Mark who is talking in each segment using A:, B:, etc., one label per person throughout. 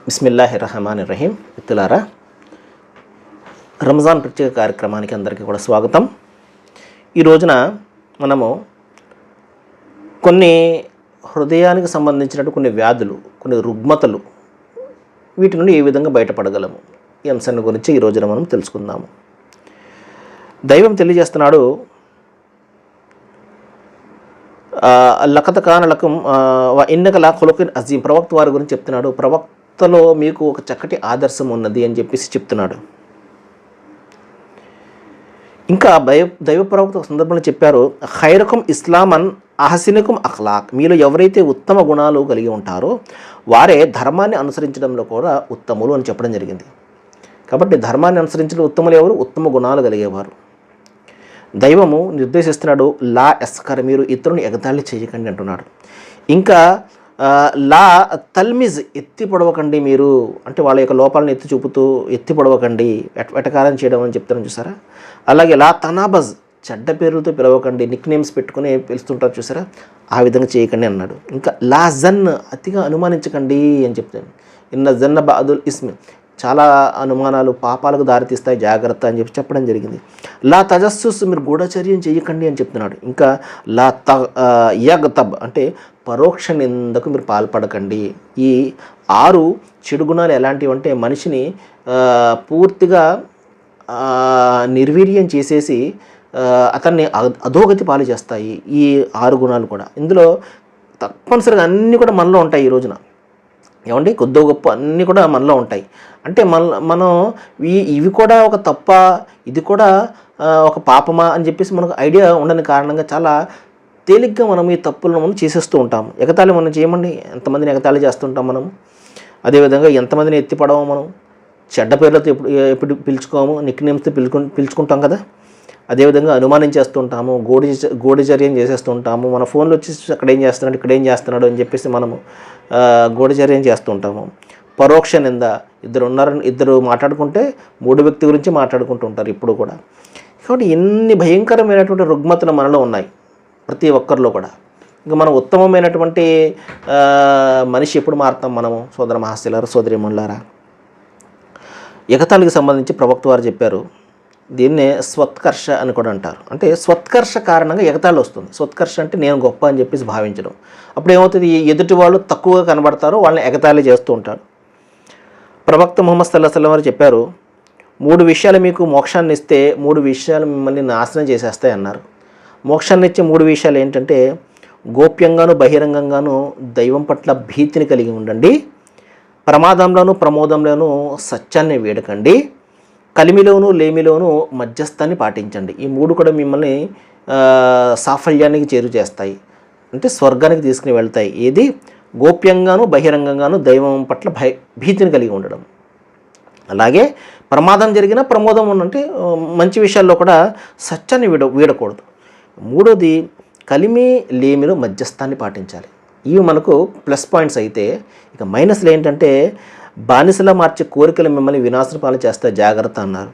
A: బిస్మిల్లాహిర్రహమానిర్రహీం. మిత్రులారా, రంజాన్ ప్రత్యేక కార్యక్రమానికి అందరికీ కూడా స్వాగతం. ఈ రోజున మనము కొన్ని హృదయానికి సంబంధించినటువంటి కొన్ని వ్యాధులు, కొన్ని రుగ్మతలు, వీటి నుండి ఏ విధంగా బయటపడగలము, ఈ అంశాన్ని గురించి ఈ రోజున మనం తెలుసుకుందాము. దైవం తెలియజేస్తున్నాడు, లఖద్ కాన లకుం వ ఇన్నక లా ఖులుఖిన్ అజీం. ప్రవక్త వారి గురించి చెప్తున్నాడు. ప్రవక్తలో మీకు ఒక చక్కటి ఆదర్శం ఉన్నది అని చెప్పేసి చెప్తున్నాడు. ఇంకా దైవ ప్రవక్త ఒక సందర్భంలో చెప్పారు, ఖైరకుం ఇస్లామన్ అహసినకుం అఖ్లాక్. మీలో ఎవరైతే ఉత్తమ గుణాలు కలిగి ఉంటారో వారే ధర్మాన్ని అనుసరించడంలో కూడా ఉత్తములు అని చెప్పడం జరిగింది. కాబట్టి ధర్మాన్ని అనుసరించిన ఉత్తములు ఎవరు? ఉత్తమ గుణాలు కలిగేవారు. దైవము నిర్దేశిస్తున్నాడు, లా ఎస్కర్, మీరు ఇతరుని ఎగతాళి చేయకండి అంటున్నాడు. ఇంకా లా తల్మిజ్, ఎత్తి పొడవకండి. మీరు అంటే వాళ్ళ యొక్క లోపాలను ఎత్తి చూపుతూ ఎత్తి పొడవకండి, వెటకారం చేయడం అని చెప్తాను చూసారా. అలాగే లా తనాబజ్, చెడ్డ పేర్లతో పిలవకండి, నిక్ నేమ్స్ పెట్టుకుని పిలుస్తుంటారు చూసారా, ఆ విధంగా చేయకండి అన్నాడు. ఇంకా లా జన్, అతిగా అనుమానించకండి అని చెప్తాను. ఇన్న జన్న బాదుల్ ఇస్మి, చాలా అనుమానాలు పాపాలకు దారితీస్తాయి, జాగ్రత్త అని చెప్పడం జరిగింది. లా తజస్సుస్, మీరు గూఢచర్యం చేయకండి అని చెప్తున్నాడు. ఇంకా లా యగ్తబ్, అంటే పరోక్ష నిందకు మీరు పాల్పడకండి. ఈ 6 చెడు గుణాలు ఎలాంటివి అంటే మనిషిని పూర్తిగా నిర్వీర్యం చేసేసి అతన్ని అధోగతి పాలు చేస్తాయి ఈ 6 గుణాలు కూడా. ఇందులో తప్పనిసరిగా అన్నీ కూడా మనలో ఉంటాయి. ఈ రోజున ఏమండి, కొద్దో గొప్ప అన్నీ కూడా మనలో ఉంటాయి. అంటే మనం ఇవి కూడా ఒక తప్ప, ఇది కూడా ఒక పాపమా అని చెప్పేసి మనకు ఐడియా ఉండని కారణంగా చాలా తేలిగ్గా మనం ఈ తప్పులను మనం చేసేస్తూ ఉంటాము. ఎగతాళి మనం చేయమండి, ఎంతమందిని ఎగతాళి చేస్తుంటాం మనం. అదేవిధంగా ఎంతమందిని ఎత్తిపడము మనం, చెడ్డ పేర్లతో ఎప్పుడు పిలుచుకోము, నిక్ నేమ్స్తో పిలుచుకుంటాం కదా. అదేవిధంగా అనుమానించేస్తుంటాము, గూఢచర్యం చేసేస్తుంటాము. మన ఫోన్లో వచ్చి అక్కడ ఏం చేస్తున్నాడు, ఇక్కడ ఏం చేస్తున్నాడు అని చెప్పేసి మనము గూఢచర్యం చేస్తుంటాము. పరోక్ష నింద, ఇద్దరు మాట్లాడుకుంటే 3 వ్యక్తి గురించి మాట్లాడుకుంటూ ఉంటారు ఇప్పుడు కూడా. కాబట్టి ఎన్ని భయంకరమైనటువంటి రుగ్మతలు మనలో ఉన్నాయి ప్రతి ఒక్కరిలో కూడా. ఇంకా మనం ఉత్తమమైనటువంటి మనిషి ఎప్పుడు మారుతాం మనము? సోదర మహాశయులారా, సోదరీమణులారా, ఎగతాళికి సంబంధించి ప్రవక్త వారు చెప్పారు, దీన్నే స్వత్కర్ష అని కూడా అంటారు. అంటే స్వత్కర్ష కారణంగా ఎగతాళి వస్తుంది. స్వత్కర్ష అంటే నేను గొప్ప అని చెప్పేసి భావించడం. అప్పుడు ఏమవుతుంది, ఎదుటి వాళ్ళు తక్కువగా కనబడతారో వాళ్ళని ఎగతాళి చేస్తూ ఉంటారు. ప్రవక్త ముహమ్మద్ సల్లల్లాహు అలైహి వసల్లం వారు చెప్పారు, 3 విషయాలు మీకు మోక్షాన్ని ఇస్తే 3 విషయాలు మిమ్మల్ని నాశనం చేసేస్తాయి అన్నారు. మోక్షాన్ని ఇచ్చే 3 విషయాలు ఏంటంటే, గోప్యంగాను బహిరంగంగాను దైవం పట్ల భీతిని కలిగి ఉండండి, ప్రమాదంలోను ప్రమోదంలోనూ సత్యాన్ని వేడకండి, కలిమిలోను లేమిలోను మధ్యస్థాన్ని పాటించండి. ఈ 3 కూడా మిమ్మల్ని సాఫల్యానికి చేరు చేస్తాయి, అంటే స్వర్గానికి తీసుకుని వెళ్తాయి. ఏది? గోప్యంగాను బహిరంగంగాను దైవం పట్ల భీతిని కలిగి ఉండడం. అలాగే ప్రమాదం జరిగినా ప్రమోదం అంటే మంచి విషయాల్లో కూడా సత్యాన్ని వీడకూడదు. 3వది కలిమి లేమిలో మధ్యస్థాన్ని పాటించాలి. ఇవి మనకు ప్లస్ పాయింట్స్ అయితే, ఇక మైనస్లు ఏంటంటే బానిసలా మార్చే కోరికలు మిమ్మల్ని వినాశన పాలు చేస్తాయి, జాగ్రత్త అన్నారు.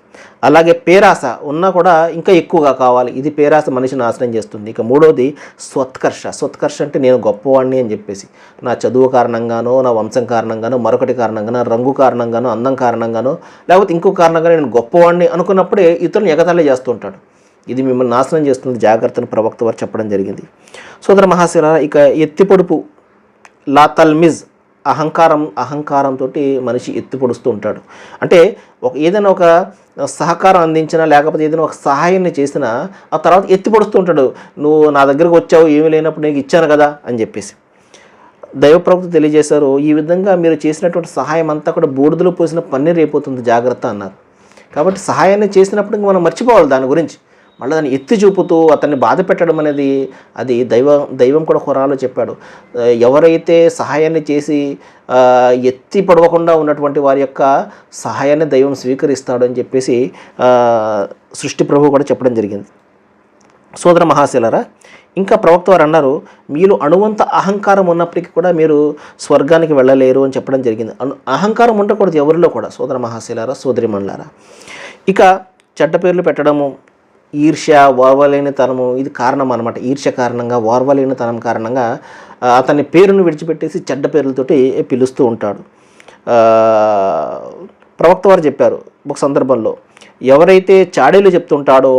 A: అలాగే పేరాస ఉన్నా కూడా ఇంకా ఎక్కువగా కావాలి, ఇది పేరాస మనిషిని నాశనం చేస్తుంది. ఇక 3వది స్వత్కర్ష. స్వత్కర్ష అంటే నేను గొప్పవాడిని అని చెప్పేసి, నా చదువు కారణంగానో, నా వంశం కారణంగానో, మరొకటి కారణంగానో, రంగు కారణంగానో, అందం కారణంగానో, లేకపోతే ఇంకో కారణంగా నేను గొప్పవాడిని అనుకున్నప్పుడే ఇతరులను ఎగతాళి చేస్తూ ఉంటాడు. ఇది మిమ్మల్ని నాశనం చేస్తుంది, జాగ్రత్తను ప్రవక్త వారు చెప్పడం జరిగింది. సోదర మహాశిలారా, ఇక ఎత్తిపొడుపు, లా తల్మిజ్, అహంకారంతో మనిషి ఎత్తి పొడుస్తూ ఉంటాడు. అంటే ఏదైనా ఒక సహకారం అందించినా, లేకపోతే ఏదైనా ఒక సహాయాన్ని చేసినా ఆ తర్వాత ఎత్తి పొడుస్తూ ఉంటాడు. నువ్వు నా దగ్గరకు వచ్చావు, ఏమీ లేనప్పుడు నీకు ఇచ్చాను కదా అని చెప్పేసి. దైవ ప్రవక్త తెలియజేశారు, ఈ విధంగా మీరు చేసినటువంటి సహాయం అంతా కూడా బూడిదలో పోసిన పన్నీరు అయిపోతుంది, జాగ్రత్త అన్నారు. కాబట్టి సహాయాన్ని చేసినప్పుడు మనం మర్చిపోవాలి దాని గురించి. మళ్ళీ దాన్ని ఎత్తి చూపుతూ అతన్ని బాధ పెట్టడం అనేది, అది దైవం కూడా ఖురాన్లో చెప్పాడు, ఎవరైతే సహాయాన్ని చేసి ఎత్తి పడవకుండా ఉన్నటువంటి వారి యొక్క సహాయాన్ని దైవం స్వీకరిస్తాడు అని చెప్పేసి సృష్టి ప్రభువు కూడా చెప్పడం జరిగింది. సోదర మహాశయులారా, ఇంకా ప్రవక్త వారు అన్నారు, మీలో అణువంత అహంకారం ఉన్నప్పటికీ కూడా మీరు స్వర్గానికి వెళ్ళలేరు అని చెప్పడం జరిగింది. అహంకారం ఉండకూడదు ఎవరిలో కూడా. సోదర మహాశయులారా, సోదరిమణులారా, ఇక చెడ్డ పేర్లు పెట్టడము, ఈర్ష్య, ఓర్వలేనితనము, ఇది కారణం అనమాట. ఈర్ష్య కారణంగా, ఓర్వలేనితనం కారణంగా అతని పేరును విడిచిపెట్టేసి చెడ్డ పేర్లతోటి పిలుస్తూ ఉంటాడు. ప్రవక్త వారు చెప్పారు ఒక సందర్భంలో, ఎవరైతే చాడీలు చెప్తుంటాడో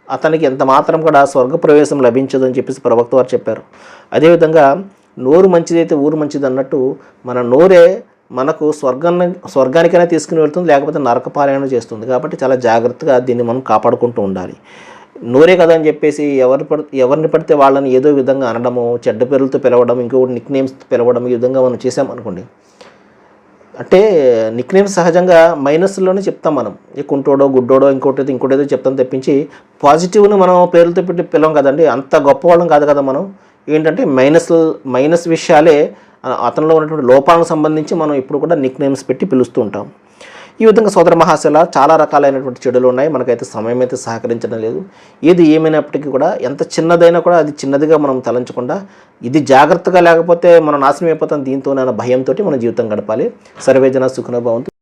A: అతనికి ఎంత మాత్రం కూడా స్వర్గప్రవేశం లభించదు అని చెప్పేసి ప్రవక్త వారు చెప్పారు. అదేవిధంగా నోరు మంచిదైతే ఊరు మంచిది అన్నట్టు మన నోరే మనకు స్వర్గానికైనా తీసుకుని వెళ్తుంది, లేకపోతే నరకపాలైన చేస్తుంది. కాబట్టి చాలా జాగ్రత్తగా దీన్ని మనం కాపాడుకుంటూ ఉండాలి. నోరే కదా అని చెప్పేసి ఎవరిని పడితే వాళ్ళని ఏదో విధంగా అనడము, చెడ్డ పేర్లతో పిలవడం, ఇంకొకటి నిక్ నేమ్స్తో పిలవడం, ఈ విధంగా మనం చేసామనుకోండి, అంటే నిక్ నేమ్స్ సహజంగా మైనస్లోనే చెప్తాం మనం. కుంటోడో గుడ్డోడో ఇంకోటేదో చెప్తాం తప్పించి పాజిటివ్ను మనం పేర్లతో పెట్టి పిలవం కదండి. అంత గొప్పవాళ్ళం కాదు కదా మనం. ఏంటంటే మైనస్ విషయాలే అతనిలో ఉన్నటువంటి లోపాలకు సంబంధించి మనం ఇప్పుడు కూడా నిక్ నేమ్స్ పెట్టి పిలుస్తూ ఉంటాం. ఈ విధంగా సోదర మహాశల చాలా రకాలైనటువంటి చెడులు ఉన్నాయి. మనకైతే సమయం అయితే సహకరించడం లేదు. ఏది ఏమైనప్పటికీ కూడా ఎంత చిన్నదైనా కూడా అది చిన్నదిగా మనం తలంచకుండా ఇది జాగ్రత్తగా లేకపోతే మనం నాశనం అయిపోతాం దీంతో భయంతో మన జీవితం గడపాలి. సర్వేజన సుఖినో భవంతు.